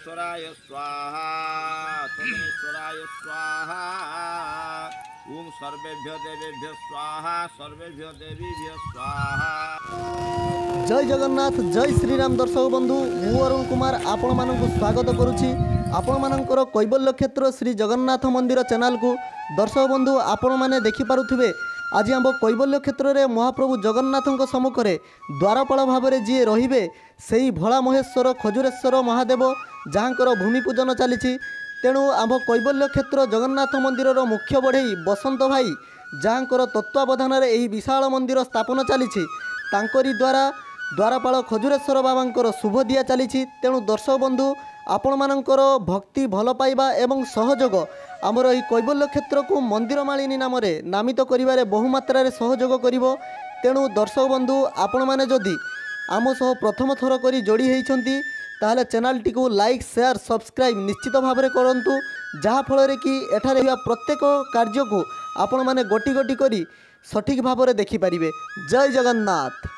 तदनेश्वराय स्वाहा तदनेश्वराय स्वाहा। ओम सर्वेभ्यो देवेभ्यो स्वाहा सर्वेभ्यो देवीभ्यो स्वाहा। जय जगन्नाथ जय श्रीराम। दर्शक बंधु मु अरुण कुमार आपण मानकु स्वागत करुछि आपण मानकर कैबल्य क्षेत्र श्री जगन्नाथ मंदिर चैनल को। दर्शक बंधु आपण माने देखि पारुथिबे आज आम कैबल्य क्षेत्र में महाप्रभु जगन्नाथ सम्मुख में द्वारपाल भाव में जी रहिबे सेही भोला महेश्वर खजुरेश्वर महादेव जहाँकर भूमि पूजन चली। तेणु आम कैबल्य क्षेत्र जगन्नाथ मंदिर मुख्य बढ़ई बसंत भाई जहाँकर तत्वावधान में यही विशाल मंदिर स्थापन चली द्वारा द्वारपाल खजुरेश्वर बाबांकर शुभ दिया चली। तेणु दर्शक बंधु आपण मानकर भक्ति भल पाइबा एवं सहयोग आमर यही कैबल्य क्षेत्र को मंदिर मालिनी नाम नामित करिबारे बहुमात्रा सहयोग करिवो। तेणु दर्शक बंधु आपण माने जदि आम सह प्रथम थर करी जोड़ी होइछंती ताहले चैनल टी को लाइक शेयर सब्सक्राइब निश्चित भाव में करंतु जहा फल कि एठारे प्रत्येक कार्य को आपण माने गोटी गोटी करी सठिक भाव में देखि पारिबे। जय जगन्नाथ।